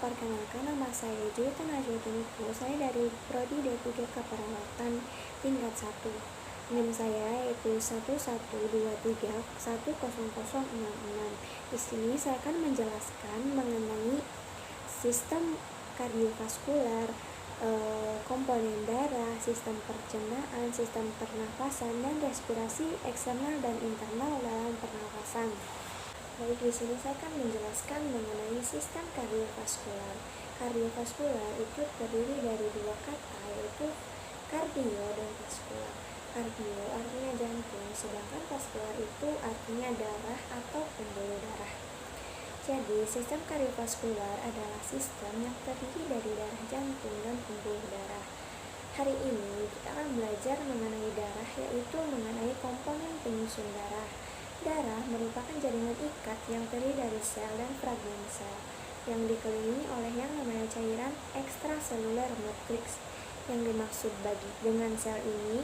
Perkenalkan, nama saya Julieta Najwa Tuniku. Saya dari Prodi D3 Keperawatan tingkat 1. NIM saya yaitu 1123100066. Di sini saya akan menjelaskan mengenai sistem kardiovaskular, komponen darah, sistem pencernaan, sistem pernafasan, dan respirasi eksternal dan internal dalam pernafasan. Baik, di sini saya akan menjelaskan mengenai sistem kardiovaskular. Kardiovaskular itu terdiri dari dua kata, yaitu kardio dan vaskular. Kardio artinya jantung, sedangkan vaskular itu artinya darah atau pembuluh darah. Jadi, sistem kardiovaskular adalah sistem yang terdiri dari darah jantung dan pembuluh darah. Hari ini kita akan belajar mengenai darah, yaitu mengenai komponen penyusun darah. Darah merupakan jaringan ikat yang terdiri dari sel dan fragmen sel yang dikelilingi oleh yang namanya cairan ekstraseluler matriks. Yang dimaksud dengan sel ini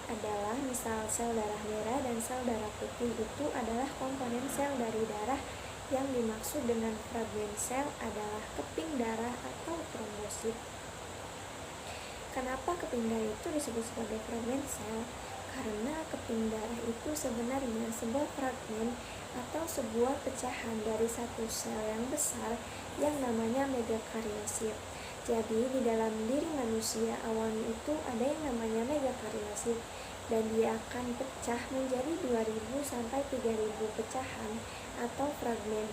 adalah misal sel darah merah dan sel darah putih itu adalah komponen sel dari darah. Yang dimaksud dengan fragmen sel adalah keping darah atau trombosit. Kenapa keping darah itu disebut sebagai fragmen sel? Karena keping darah itu sebenarnya sebuah fragmen atau sebuah pecahan dari satu sel yang besar yang namanya megakariosit. Jadi di dalam diri manusia awalnya itu ada yang namanya megakariosit dan dia akan pecah menjadi 2000 sampai 3000 pecahan atau fragmen,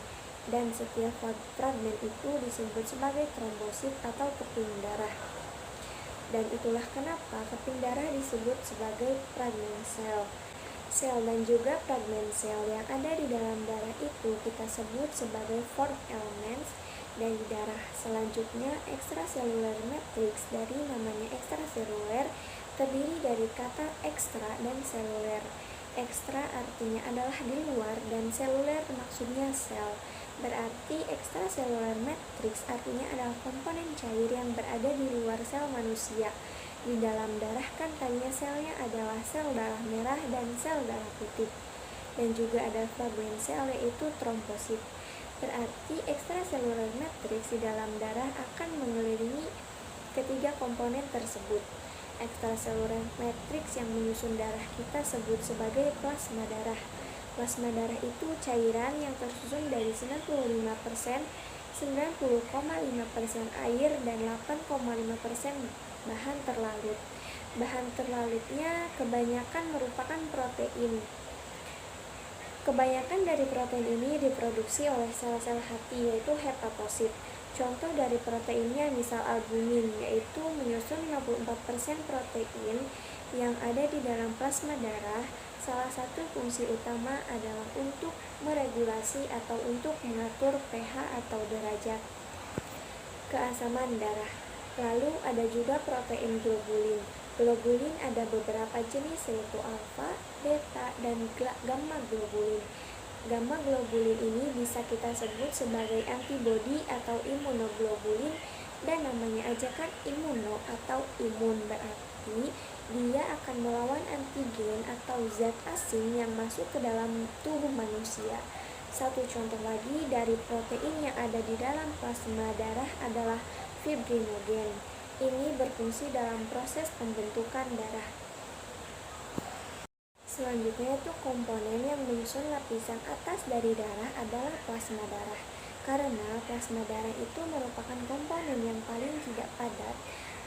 dan setiap fragmen itu disebut sebagai trombosit atau keping darah. Dan itulah kenapa keping darah disebut sebagai fragmen sel. Sel dan juga fragmen sel yang ada di dalam darah itu kita sebut sebagai fourth elements. Dan di darah selanjutnya ekstraseluler matrix, dari namanya ekstraseluler terdiri dari kata ekstra dan seluler. Ekstra artinya adalah di luar dan seluler maksudnya sel. Berarti ekstraseluler matrix artinya adalah komponen cair yang berada di luar sel manusia. Di dalam darah kan tadinya selnya adalah sel darah merah dan sel darah putih. Dan juga ada fragmen sel yaitu trombosit. Berarti ekstraseluler matrix di dalam darah akan mengelilingi ketiga komponen tersebut. Ekstraseluler matrix yang menyusun darah kita sebut sebagai plasma darah. Plasma darah itu cairan yang tersusun dari 95%, 90,5% air, dan 8,5% bahan terlarut. Bahan terlarutnya kebanyakan merupakan protein. Kebanyakan dari protein ini diproduksi oleh sel-sel hati, yaitu hepatosit. Contoh dari proteinnya misal albumin, yaitu menyusun 54% protein yang ada di dalam plasma darah. Salah satu fungsi utama adalah untuk meregulasi atau untuk mengatur pH atau derajat keasaman darah. Lalu ada juga protein globulin. Globulin ada beberapa jenis yaitu alfa, beta, dan gamma globulin. Gamma globulin ini bisa kita sebut sebagai antibodi atau imunoglobulin, dan namanya aja kan imuno atau imun, berarti dia akan melawan antigen atau zat asing yang masuk ke dalam tubuh manusia. Satu contoh lagi dari protein yang ada di dalam plasma darah adalah fibrinogen. Ini berfungsi dalam proses pembentukan darah. Selanjutnya itu komponen yang menyusun lapisan atas dari darah adalah plasma darah. Karena plasma darah itu merupakan komponen yang paling tidak padat,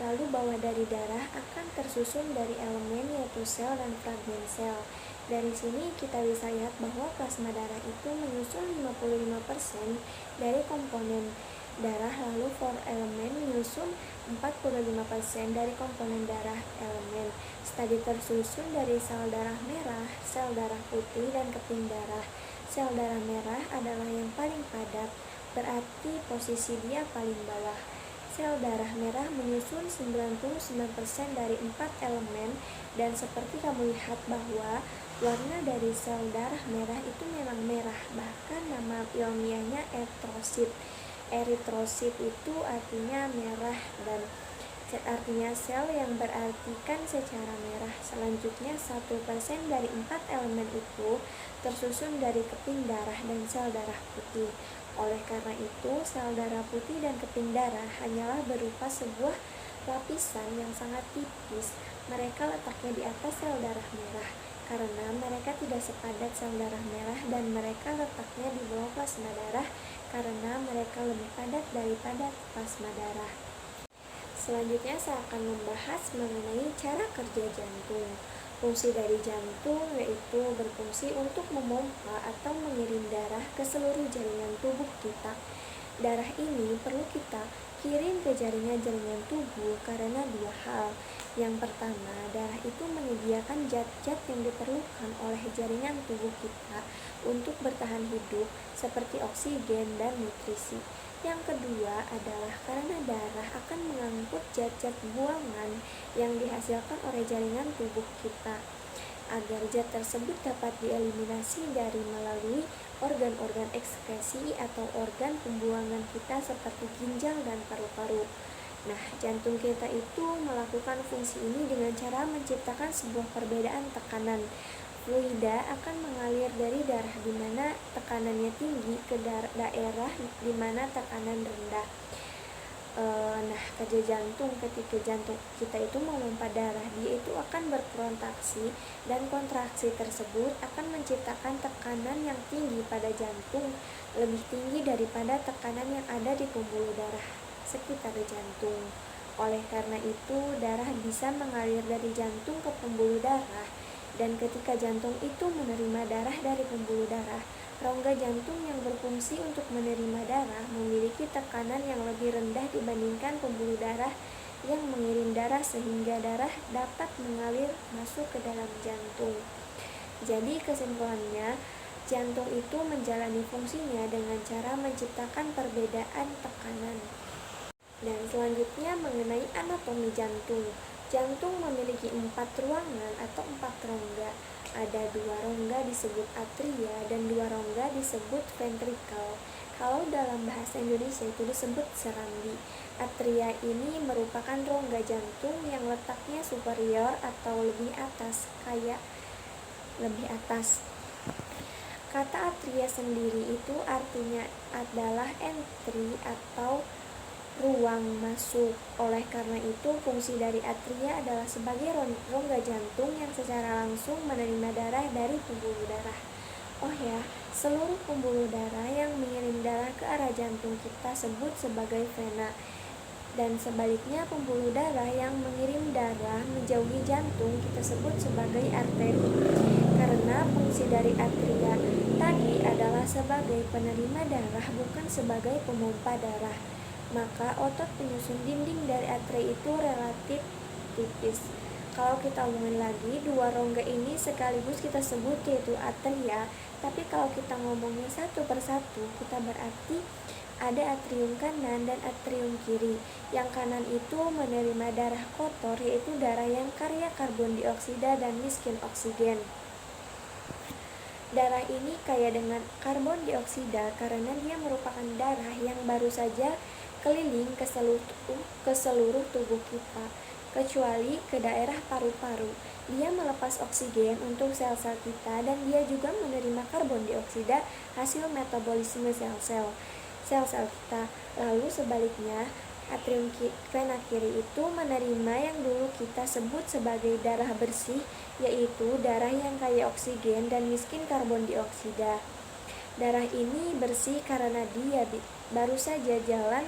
lalu bawah dari darah akan tersusun dari elemen yaitu sel dan fragmen sel. Dari sini kita bisa lihat bahwa plasma darah itu menyusun 55% dari komponen darah, lalu for elemen menyusun 45% dari komponen darah elemen. Tadi tersusun dari sel darah merah, sel darah putih, dan keping darah. Sel darah merah adalah yang paling padat, berarti posisi dia paling bawah. Sel darah merah menyusun 99% dari 4 elemen, dan seperti kamu lihat bahwa warna dari sel darah merah itu memang merah, bahkan nama ilmiahnya eritrosit. Eritrosit itu artinya merah, dan artinya sel yang berartikan secara merah. Selanjutnya 1% dari 4 elemen itu tersusun dari keping darah dan sel darah putih. Oleh karena itu, sel darah putih dan keping darah hanyalah berupa sebuah lapisan yang sangat tipis. Mereka letaknya di atas sel darah merah, karena mereka tidak sepadat sel darah merah, dan mereka letaknya di bawah plasma darah, karena mereka lebih padat daripada plasma darah. Selanjutnya saya akan membahas mengenai cara kerja jantung. Fungsi dari jantung yaitu berfungsi untuk memompa atau mengirim darah ke seluruh jaringan tubuh kita. Darah ini perlu kita kirim ke jaringan-jaringan tubuh karena dua hal. Yang pertama, darah itu menyediakan zat-zat yang diperlukan oleh jaringan tubuh kita untuk bertahan hidup seperti oksigen dan nutrisi. Yang kedua adalah karena darah akan mengangkut zat-zat buangan yang dihasilkan oleh jaringan tubuh kita. Agar zat tersebut dapat dieliminasi dari melalui organ-organ ekskresi atau organ pembuangan kita seperti ginjal dan paru-paru. Nah, jantung kita itu melakukan fungsi ini dengan cara menciptakan sebuah perbedaan tekanan. Fluida akan mengalir dari darah di mana tekanannya tinggi ke daerah di mana tekanan rendah. Nah, kerja jantung ketika jantung kita itu memompa darah, dia itu akan berkontraksi, dan kontraksi tersebut akan menciptakan tekanan yang tinggi pada jantung, lebih tinggi daripada tekanan yang ada di pembuluh darah sekitar jantung. Oleh karena itu, darah bisa mengalir dari jantung ke pembuluh darah, dan ketika jantung itu menerima darah dari pembuluh darah, rongga jantung yang berfungsi untuk menerima darah memiliki tekanan yang lebih rendah dibandingkan pembuluh darah yang mengirim darah, sehingga darah dapat mengalir masuk ke dalam jantung. Jadi kesimpulannya, jantung itu menjalani fungsinya dengan cara menciptakan perbedaan tekanan. Dan selanjutnya mengenai anatomi jantung. Jantung memiliki 4 ruangan atau 4 rongga. Ada 2 rongga disebut atria dan 2 rongga disebut ventrikel. Kalau dalam bahasa Indonesia itu disebut serambi. Atria ini merupakan rongga jantung yang letaknya superior atau lebih atas, kayak lebih atas. Kata atria sendiri itu artinya adalah entry atau ruang masuk. Oleh karena itu, fungsi dari atria adalah sebagai rongga jantung yang secara langsung menerima darah dari pembuluh darah. Oh ya, seluruh pembuluh darah yang mengirim darah ke arah jantung kita sebut sebagai vena. Dan sebaliknya, pembuluh darah yang mengirim darah menjauhi jantung kita sebut sebagai arteri. Karena fungsi dari atria tadi adalah sebagai penerima darah, bukan sebagai pemompa darah, maka otot penyusun dinding dari atria itu relatif tipis. Kalau kita omongin lagi, 2 rongga ini sekaligus kita sebut yaitu atria, tapi kalau kita ngomongin satu persatu, kita berarti ada atrium kanan dan atrium kiri. Yang kanan itu menerima darah kotor, yaitu darah yang kaya karbon dioksida dan miskin oksigen. Darah ini kaya dengan karbon dioksida karena dia merupakan darah yang baru saja keliling ke seluruh tubuh kita, kecuali ke daerah paru-paru. Dia melepas oksigen untuk sel-sel kita, dan dia juga menerima karbon dioksida hasil metabolisme sel-sel kita. Lalu sebaliknya, atrium vena kiri itu menerima yang dulu kita sebut sebagai darah bersih, yaitu darah yang kaya oksigen dan miskin karbon dioksida. Darah ini bersih karena dia baru saja jalan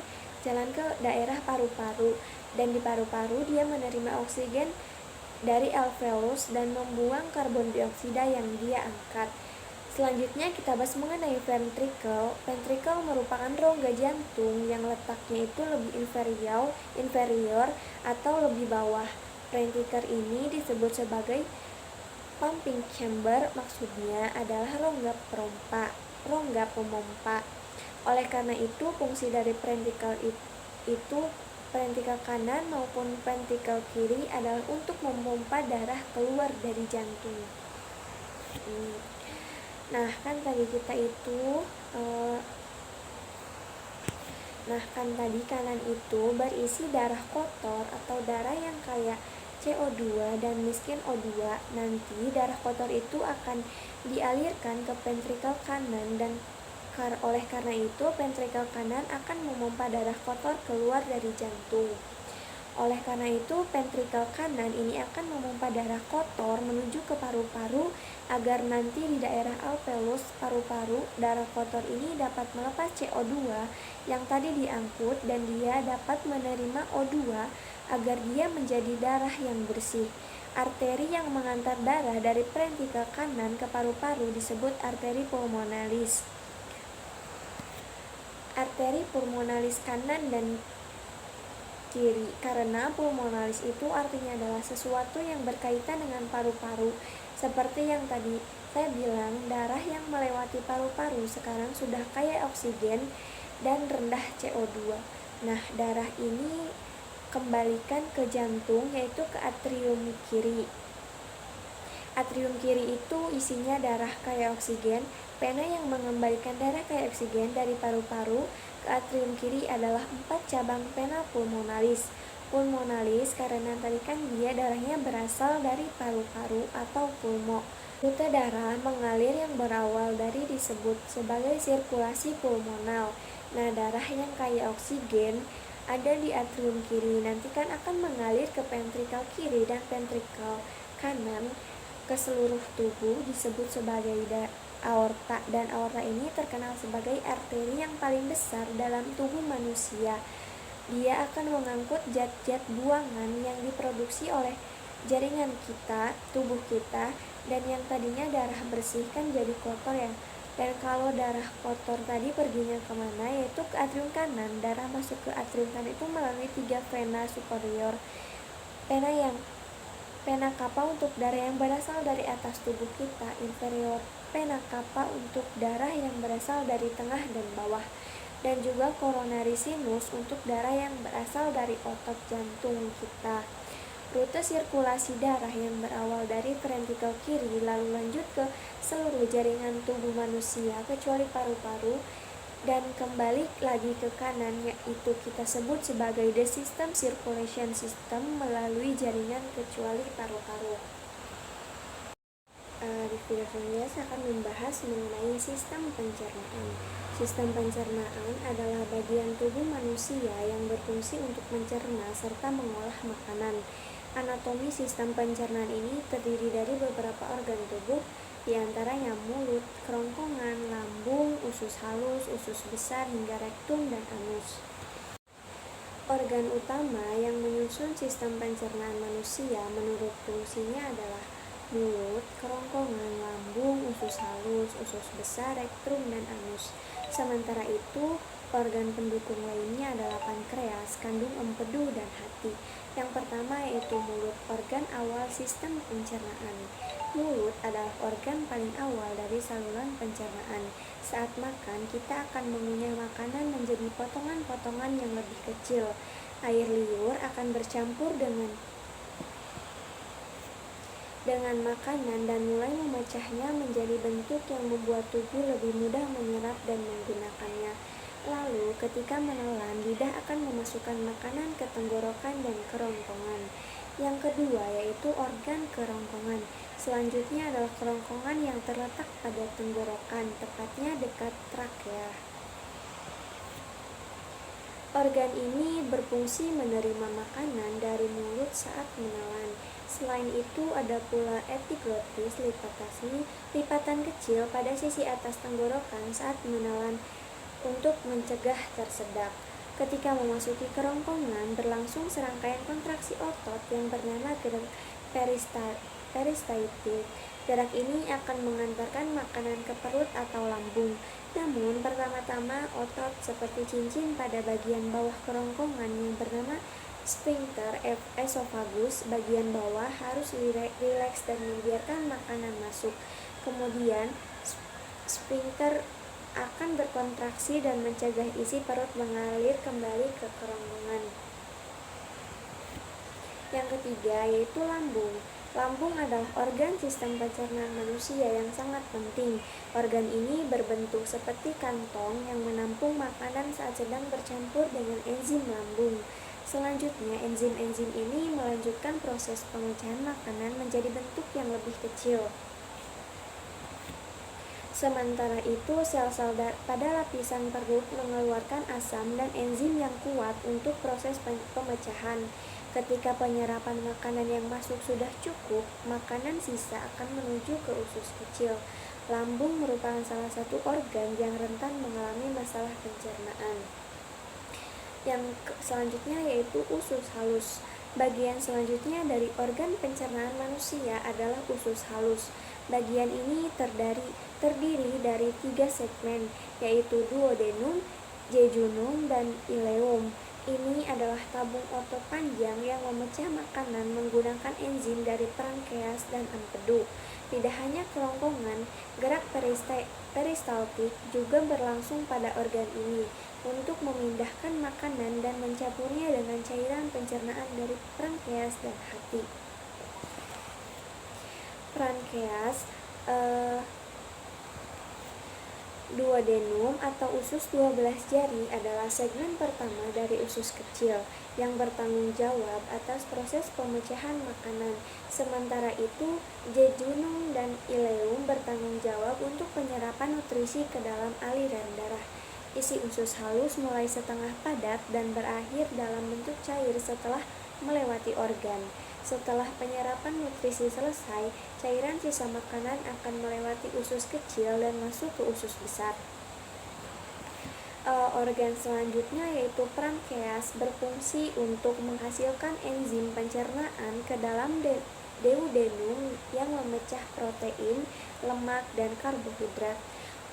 ke daerah paru-paru, dan di paru-paru dia menerima oksigen dari alveolus dan membuang karbon dioksida yang dia angkat. Selanjutnya kita bahas mengenai ventrikel. Ventrikel merupakan rongga jantung yang letaknya itu lebih inferior atau lebih bawah. Ventrikel ini disebut sebagai pumping chamber, maksudnya adalah rongga pemompa. Oleh karena itu, fungsi dari ventrikel itu ventrikel kanan maupun ventrikel kiri adalah untuk memompa darah keluar dari jantung. Nah, kan tadi kanan itu berisi darah kotor atau darah yang kaya CO2 dan miskin O2. Nanti darah kotor itu akan dialirkan ke ventrikel kanan dan Oleh karena itu, ventrikel kanan akan memompa darah kotor keluar dari jantung. Oleh karena itu, ventrikel kanan ini akan memompa darah kotor menuju ke paru-paru agar nanti di daerah alveolus paru-paru, darah kotor ini dapat melepas CO2 yang tadi diangkut dan dia dapat menerima O2 agar dia menjadi darah yang bersih. Arteri yang mengantar darah dari ventrikel kanan ke paru-paru disebut arteri pulmonalis. Arteri pulmonalis kanan dan kiri, karena pulmonalis itu artinya adalah sesuatu yang berkaitan dengan paru-paru. Seperti yang tadi saya bilang, darah yang melewati paru-paru sekarang sudah kaya oksigen dan rendah CO2. Nah, darah ini kembalikan ke jantung, yaitu ke atrium kiri. Atrium kiri itu isinya darah kaya oksigen. Vena yang mengembalikan darah kaya oksigen dari paru-paru ke atrium kiri adalah 4 cabang vena pulmonalis. Pulmonalis karena tadi kan dia darahnya berasal dari paru-paru atau pulmo. Rute darah mengalir yang berawal dari disebut sebagai sirkulasi pulmonal. Nah, darah yang kaya oksigen ada di atrium kiri nanti kan akan mengalir ke ventrikel kiri dan ventrikel kanan ke seluruh tubuh disebut sebagai aorta, dan aorta ini terkenal sebagai arteri yang paling besar dalam tubuh manusia. Dia akan mengangkut zat-zat buangan yang diproduksi oleh jaringan kita, tubuh kita, dan yang tadinya darah bersih kan jadi kotor ya. Dan kalau darah kotor tadi perginya kemana, yaitu ke atrium kanan. Darah masuk ke atrium kanan itu melalui 3 vena superior. Vena cava untuk darah yang berasal dari atas tubuh kita, inferior vena cava untuk darah yang berasal dari tengah dan bawah, dan juga coronary sinus untuk darah yang berasal dari otot jantung kita. Rute sirkulasi darah yang berawal dari ventrikel kiri lalu lanjut ke seluruh jaringan tubuh manusia kecuali paru-paru dan kembali lagi ke kanan, yaitu kita sebut sebagai the system circulation system melalui jaringan kecuali paru-paru. Di video selanjutnya saya akan membahas mengenai sistem pencernaan. Sistem pencernaan adalah bagian tubuh manusia yang berfungsi untuk mencerna serta mengolah makanan. Anatomi sistem pencernaan ini terdiri dari beberapa organ tubuh, di antaranya mulut, kerongkongan, lambung, usus halus, usus besar, hingga rektum dan anus. Organ utama yang menyusun sistem pencernaan manusia menurut fungsinya adalah mulut, kerongkongan, lambung, usus halus, usus besar, rektum, dan anus. Sementara itu, organ pendukung lainnya adalah pankreas, kandung empedu, dan hati. Yang pertama yaitu mulut, organ awal sistem pencernaan. Mulut adalah organ paling awal dari saluran pencernaan. Saat makan, kita akan mengunyah makanan menjadi potongan-potongan yang lebih kecil. Air liur akan bercampur dengan makanan dan mulai memecahnya menjadi bentuk yang membuat tubuh lebih mudah menyerap dan menggunakannya. Lalu, ketika menelan, lidah akan memasukkan makanan ke tenggorokan dan kerongkongan. Yang kedua yaitu organ kerongkongan. Selanjutnya adalah kerongkongan yang terletak pada tenggorokan, tepatnya dekat trakea. Organ ini berfungsi menerima makanan dari mulut saat menelan. Selain itu ada pula epiglotis lipatasi, lipatan kecil pada sisi atas tenggorokan saat menelan untuk mencegah tersedak. Ketika memasuki kerongkongan, berlangsung serangkaian kontraksi otot yang bernama gerak peristaltik. Gerak ini akan mengantarkan makanan ke perut atau lambung. Namun, pertama-tama otot seperti cincin pada bagian bawah kerongkongan yang bernama sphincter esophagus bagian bawah harus rileks dan membiarkan makanan masuk. Kemudian, sphincter akan berkontraksi dan mencegah isi perut mengalir kembali ke kerongkongan. Yang ketiga yaitu lambung. Lambung adalah organ sistem pencernaan manusia yang sangat penting. Organ ini berbentuk seperti kantong yang menampung makanan saat sedang bercampur dengan enzim lambung. Selanjutnya, enzim-enzim ini melanjutkan proses pemecahan makanan menjadi bentuk yang lebih kecil. Sementara itu, sel-sel pada lapisan perut mengeluarkan asam dan enzim yang kuat untuk proses pemecahan. Ketika penyerapan makanan yang masuk sudah cukup, makanan sisa akan menuju ke usus kecil. Lambung merupakan salah satu organ yang rentan mengalami masalah pencernaan. Yang selanjutnya yaitu usus halus. Bagian selanjutnya dari organ pencernaan manusia adalah usus halus. Bagian ini terdiri dari 3 segmen, yaitu duodenum, jejunum, dan ileum. Ini adalah tabung otot panjang yang memecah makanan menggunakan enzim dari pankreas dan empedu. Tidak hanya kerongkongan, gerak peristaltik juga berlangsung pada organ ini untuk memindahkan makanan dan mencampurnya dengan cairan pencernaan dari pankreas dan hati. Pankreas, duodenum atau usus 12 jari adalah segmen pertama dari usus kecil yang bertanggung jawab atas proses pemecahan makanan. Sementara itu, jejunum dan ileum bertanggung jawab untuk penyerapan nutrisi ke dalam aliran darah. Isi usus halus mulai setengah padat dan berakhir dalam bentuk cair setelah melewati organ. Setelah penyerapan nutrisi selesai, cairan sisa makanan akan melewati usus kecil dan masuk ke usus besar. Organ selanjutnya yaitu pankreas berfungsi untuk menghasilkan enzim pencernaan ke dalam duodenum yang memecah protein, lemak, dan karbohidrat.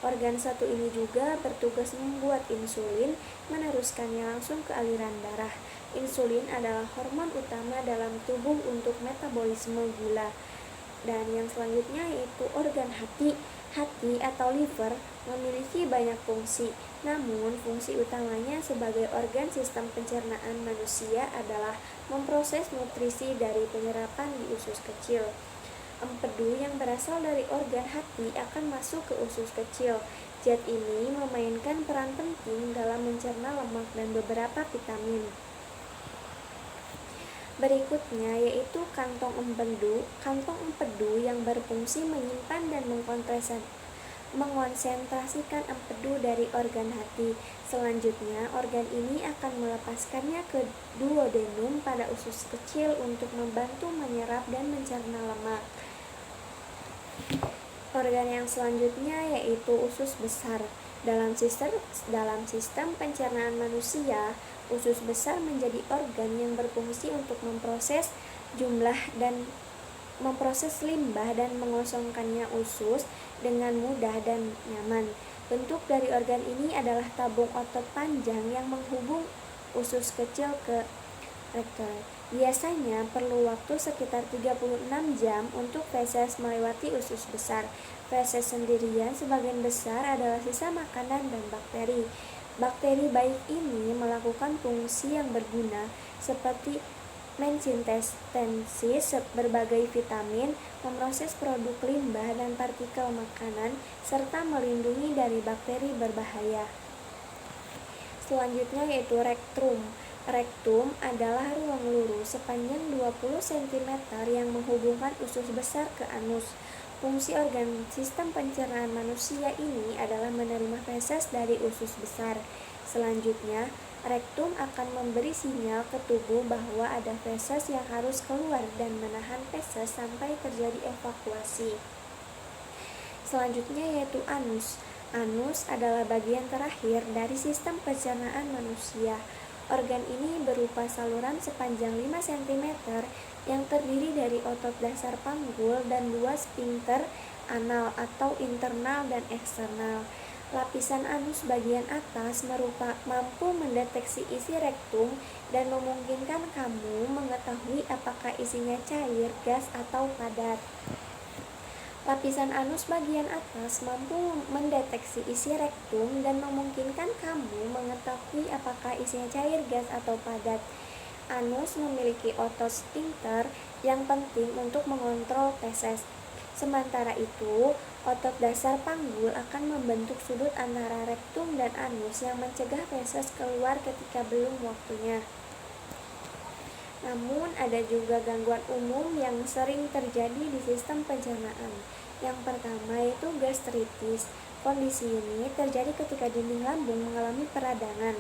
Organ satu ini juga bertugas membuat insulin, meneruskannya langsung ke aliran darah. Insulin adalah hormon utama dalam tubuh untuk metabolisme gula. Dan yang selanjutnya yaitu organ hati. Hati atau liver memiliki banyak fungsi, namun fungsi utamanya sebagai organ sistem pencernaan manusia adalah memproses nutrisi dari penyerapan di usus kecil. Empedu yang berasal dari organ hati akan masuk ke usus kecil. Zat ini memainkan peran penting dalam mencerna lemak dan beberapa vitamin. Berikutnya yaitu kantong empedu. Kantong empedu yang berfungsi menyimpan dan mengonsentrasikan empedu dari organ hati. Selanjutnya, organ ini akan melepaskannya ke duodenum pada usus kecil untuk membantu menyerap dan mencerna lemak. Organ yang selanjutnya yaitu usus besar. Dalam sistem pencernaan manusia, usus besar menjadi organ yang berfungsi untuk memproses limbah dan mengosongkannya usus dengan mudah dan nyaman. Bentuk dari organ ini adalah tabung otot panjang yang menghubung usus kecil ke rektum. Biasanya perlu waktu sekitar 36 jam untuk feses melewati usus besar. Feses sendirian sebagian besar adalah sisa makanan dan bakteri. Bakteri baik ini melakukan fungsi yang berguna seperti mensintesis berbagai vitamin, memproses produk limbah dan partikel makanan, serta melindungi dari bakteri berbahaya. Selanjutnya yaitu rektum. Rektum adalah ruang lurus sepanjang 20 cm yang menghubungkan usus besar ke anus. Fungsi organ sistem pencernaan manusia ini adalah menerima feses dari usus besar. Selanjutnya, rektum akan memberi sinyal ke tubuh bahwa ada feses yang harus keluar dan menahan feses sampai terjadi evakuasi. Selanjutnya yaitu anus. Anus adalah bagian terakhir dari sistem pencernaan manusia. Organ ini berupa saluran sepanjang 5 cm yang terdiri dari otot dasar panggul dan 2 sphincter anal atau internal dan eksternal. Lapisan anus bagian atas mampu mendeteksi isi rektum dan memungkinkan kamu mengetahui apakah isinya cair, gas, atau padat. Lapisan anus bagian atas mampu mendeteksi isi rektum dan memungkinkan kamu mengetahui apakah isinya cair, gas, atau padat. Anus memiliki otot sphincter yang penting untuk mengontrol feses. Sementara itu, otot dasar panggul akan membentuk sudut antara rektum dan anus yang mencegah feses keluar ketika belum waktunya. Namun, ada juga gangguan umum yang sering terjadi di sistem pencernaan, Yang pertama yaitu gastritis. Kondisi ini terjadi ketika dinding lambung mengalami peradangan.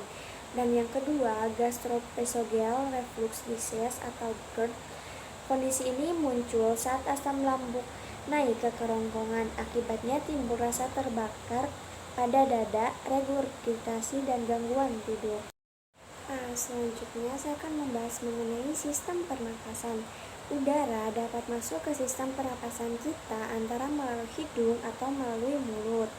Dan yang kedua, gastroesophageal reflux disease atau GERD. Kondisi ini muncul saat asam lambung naik ke kerongkongan. Akibatnya timbul rasa terbakar pada dada, regurgitasi, dan gangguan tidur. Selanjutnya saya akan membahas mengenai sistem pernapasan. Udara dapat masuk ke sistem pernapasan kita antara melalui hidung atau melalui mulut.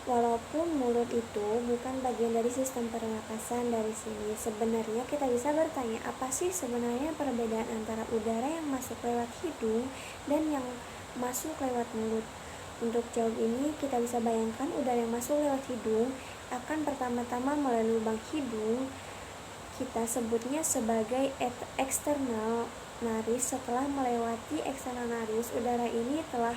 Walaupun mulut itu bukan bagian dari sistem pernapasan dari sini, sebenarnya kita bisa bertanya apa sih sebenarnya perbedaan antara udara yang masuk lewat hidung dan yang masuk lewat mulut. Untuk jawab ini kita bisa bayangkan udara yang masuk lewat hidung akan pertama-tama melalui lubang hidung, kita sebutnya sebagai eksternal naris. Setelah melewati eksternal naris, udara ini telah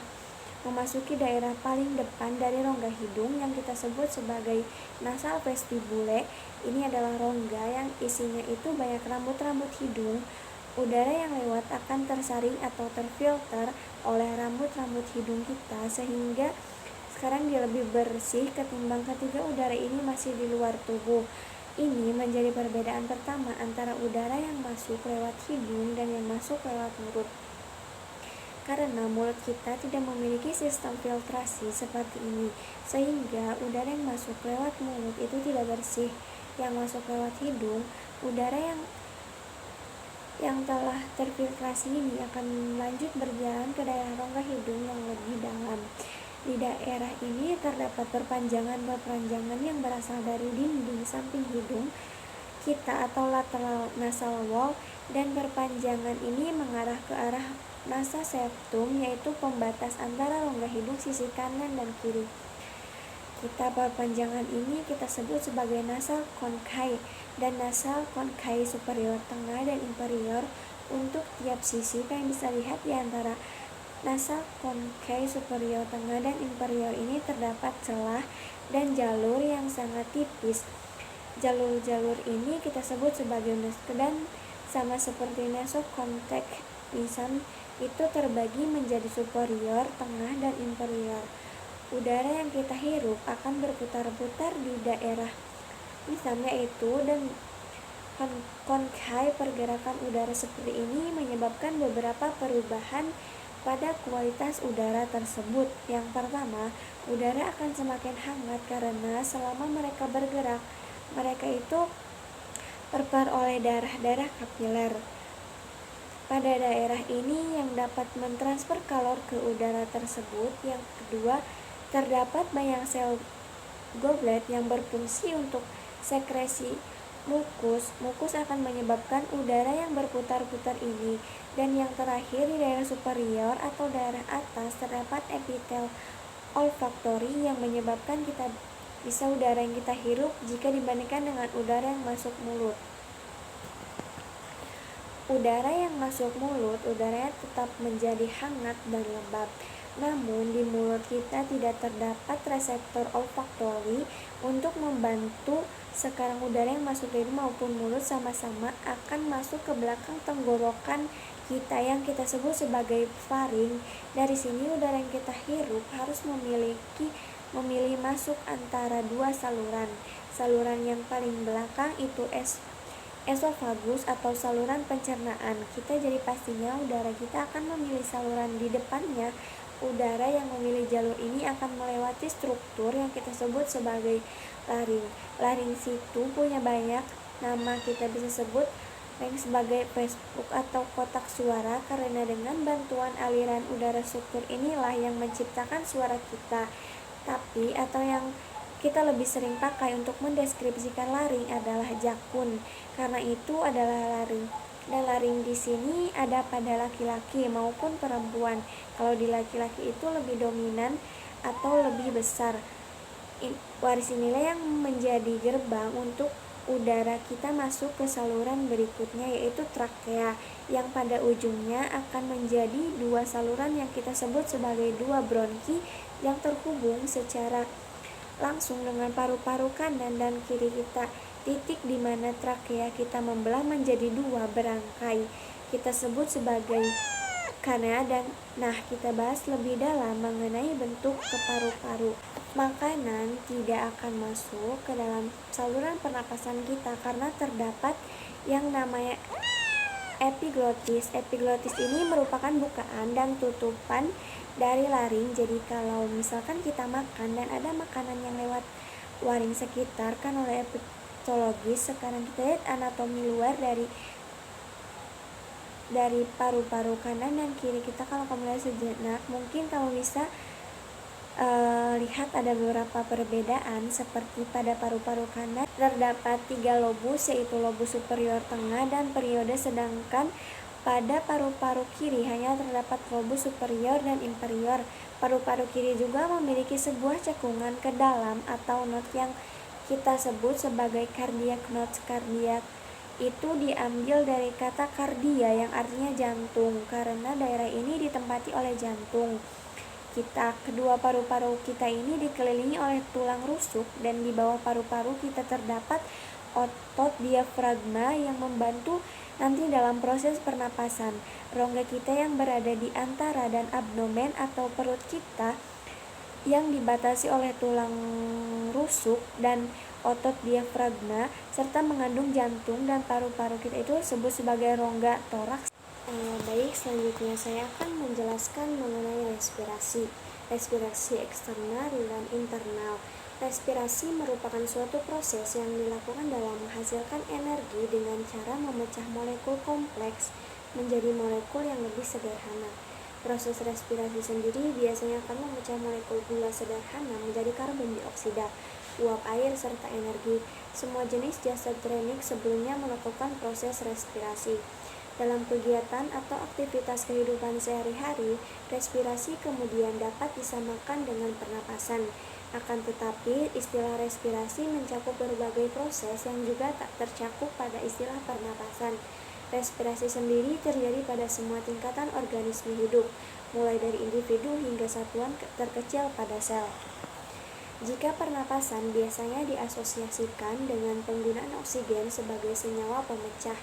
memasuki daerah paling depan dari rongga hidung yang kita sebut sebagai nasal vestibule. Ini adalah rongga yang isinya itu banyak rambut-rambut hidung. Udara yang lewat akan tersaring atau terfilter oleh rambut-rambut hidung kita sehingga sekarang dia lebih bersih ketimbang ketika udara ini masih di luar tubuh. Ini menjadi perbedaan pertama antara udara yang masuk lewat hidung dan yang masuk lewat mulut. Karena mulut kita tidak memiliki sistem filtrasi seperti ini, sehingga udara yang masuk lewat mulut itu tidak bersih. Yang masuk lewat hidung, udara yang telah terfiltrasi ini akan lanjut berjalan ke daerah rongga hidung yang lebih dalam. Di daerah ini terdapat perpanjangan yang berasal dari dinding samping hidung kita atau lateral nasal wall, dan perpanjangan ini mengarah ke arah nasa septum, yaitu pembatas antara rongga hidung sisi kanan dan kiri. Perpanjangan ini kita sebut sebagai nasal conchae dan nasal conchae superior tengah dan inferior. Untuk tiap sisi kalian bisa lihat di antara nasal conchae superior tengah dan inferior ini terdapat celah dan jalur yang sangat tipis. Jalur-jalur ini kita sebut sebagai dan sama seperti nasocontact lisan itu terbagi menjadi superior, tengah, dan inferior. Udara yang kita hirup akan berputar-putar di daerah lisan yaitu dan conchae. Pergerakan udara seperti ini menyebabkan beberapa perubahan pada kualitas udara tersebut. Yang pertama, udara akan semakin hangat karena selama mereka bergerak, mereka itu terperoleh darah kapiler pada daerah ini yang dapat mentransfer kalor ke udara tersebut. Yang kedua, terdapat banyak sel goblet yang berfungsi untuk sekresi mukus. Mukus akan menyebabkan udara yang berputar-putar ini. Dan yang terakhir, di daerah superior atau daerah atas terdapat epitel olfaktori yang menyebabkan kita bisa udara yang kita hirup jika dibandingkan dengan udara yang masuk mulut. Udara yang masuk mulut, udaranya tetap menjadi hangat dan lembab. Namun di mulut kita tidak terdapat reseptor olfaktori untuk membantu. Sekarang udara yang masuk dari maupun mulut sama-sama akan masuk ke belakang tenggorokan kita yang kita sebut sebagai faring. Dari sini udara yang kita hirup harus memilih masuk antara dua saluran. Saluran yang paling belakang itu esofagus atau saluran pencernaan kita, jadi pastinya udara kita akan memilih saluran di depannya. Udara yang memilih jalur ini akan melewati struktur yang kita sebut sebagai laring. Laring situ punya banyak nama, kita bisa sebut sebagai Facebook atau kotak suara karena dengan bantuan aliran udara struktur inilah yang menciptakan suara kita. Tapi atau yang kita lebih sering pakai untuk mendeskripsikan laring adalah jakun. Karena itu adalah laring. Dan laring di sini ada pada laki-laki maupun perempuan. Kalau di laki-laki itu lebih dominan atau lebih besar. Waris inilah yang menjadi gerbang untuk udara kita masuk ke saluran berikutnya, yaitu trakea, yang pada ujungnya akan menjadi dua saluran yang kita sebut sebagai dua bronki yang terhubung secara langsung dengan paru-paru kanan dan kiri kita. Titik di mana trakea kita membelah menjadi dua berangkai kita sebut sebagai Nah, kita bahas lebih dalam mengenai bentuk ke paru-paru. Makanan tidak akan masuk ke dalam saluran pernapasan kita karena terdapat yang namanya epiglotis. Epiglotis ini merupakan bukaan dan tutupan dari laring. Jadi kalau misalkan kita makan dan ada makanan yang lewat waring sekitar kan oleh epitologis, sekarang kita lihat anatomi luar dari paru-paru kanan dan kiri kita. Kalau kamu lihat sejenak, mungkin kamu bisa lihat ada beberapa perbedaan. Seperti pada paru-paru kanan terdapat 3 lobus, yaitu lobus superior tengah dan periode, sedangkan pada paru-paru kiri hanya terdapat lobus superior dan inferior. Paru-paru kiri juga memiliki sebuah cekungan ke dalam atau knot yang kita sebut sebagai cardiac knot. Cardiac itu diambil dari kata kardia yang artinya jantung, karena daerah ini ditempati oleh jantung. Kedua paru-paru kita ini dikelilingi oleh tulang rusuk, dan di bawah paru-paru kita terdapat otot diafragma yang membantu nanti dalam proses pernapasan. Rongga kita yang berada di antara dan abdomen atau perut kita yang dibatasi oleh tulang rusuk dan otot diafragma serta mengandung jantung dan paru-paru kita itu disebut sebagai rongga toraks. Baik, selanjutnya saya akan menjelaskan mengenai respirasi. Respirasi eksternal dan internal. Respirasi merupakan suatu proses yang dilakukan dalam menghasilkan energi dengan cara memecah molekul kompleks menjadi molekul yang lebih sederhana. Proses respirasi sendiri biasanya akan memecah molekul gula sederhana menjadi karbon dioksida, uap air, serta energi. Semua jenis jasad training sebelumnya melakukan proses respirasi. Dalam kegiatan atau aktivitas kehidupan sehari-hari, respirasi kemudian dapat disamakan dengan pernapasan. Akan tetapi, istilah respirasi mencakup berbagai proses yang juga tak tercakup pada istilah pernapasan. Respirasi sendiri terjadi pada semua tingkatan organisme hidup, mulai dari individu hingga satuan terkecil pada sel. Jika pernapasan biasanya diasosiasikan dengan penggunaan oksigen sebagai senyawa pemecah,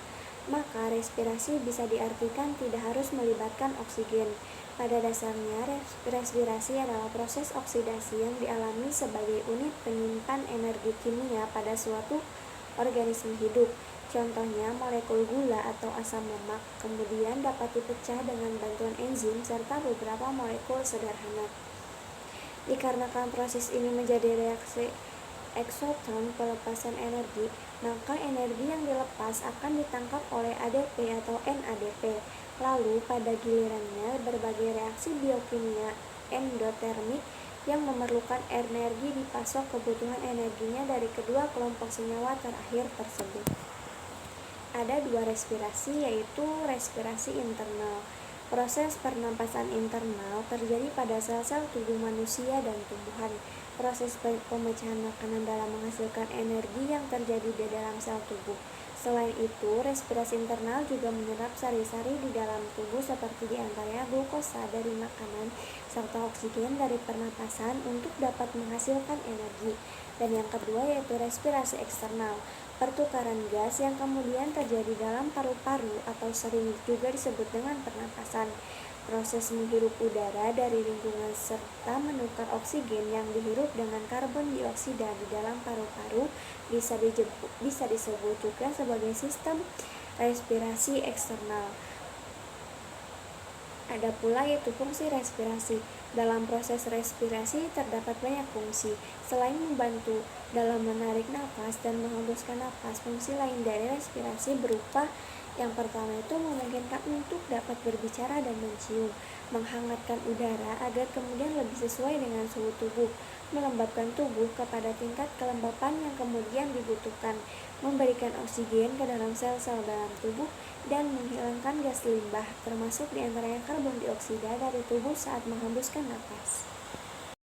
maka respirasi bisa diartikan tidak harus melibatkan oksigen. Pada dasarnya, respirasi adalah proses oksidasi yang dialami sebagai unit penyimpan energi kimia pada suatu organisme hidup. Contohnya, molekul gula atau asam lemak kemudian dapat dipecah dengan bantuan enzim serta beberapa molekul sederhana. Dikarenakan proses ini menjadi reaksi eksoton pelepasan energi, maka energi yang dilepas akan ditangkap oleh ADP atau NADP. Lalu pada gilirannya berbagai reaksi biokimia endotermik yang memerlukan energi dipasok kebutuhan energinya dari kedua kelompok senyawa terakhir tersebut. Ada 2 respirasi, yaitu respirasi internal. Proses pernapasan internal terjadi pada sel-sel tubuh manusia dan tumbuhan. Proses pemecahan makanan dalam menghasilkan energi yang terjadi di dalam sel tubuh. Selain itu, respirasi internal juga menyerap sari-sari di dalam tubuh seperti diantaranya glukosa dari makanan serta oksigen dari pernapasan untuk dapat menghasilkan energi. Dan yang kedua yaitu respirasi eksternal, pertukaran gas yang kemudian terjadi dalam paru-paru atau sering juga disebut dengan pernapasan. Proses menghirup udara dari lingkungan serta menukar oksigen yang dihirup dengan karbon dioksida di dalam paru-paru bisa disebut juga sebagai sistem respirasi eksternal. Ada pula yaitu fungsi respirasi. Dalam proses respirasi terdapat banyak fungsi. Selain membantu dalam menarik nafas dan menghembuskan nafas, fungsi lain dari respirasi berupa yang pertama itu memungkinkan untuk dapat berbicara dan mencium, menghangatkan udara agar kemudian lebih sesuai dengan suhu tubuh, melembabkan tubuh kepada tingkat kelembapan yang kemudian dibutuhkan, memberikan oksigen ke dalam sel-sel dalam tubuh, dan menghilangkan gas limbah, termasuk diantaranya karbon dioksida dari tubuh saat menghembuskan nafas.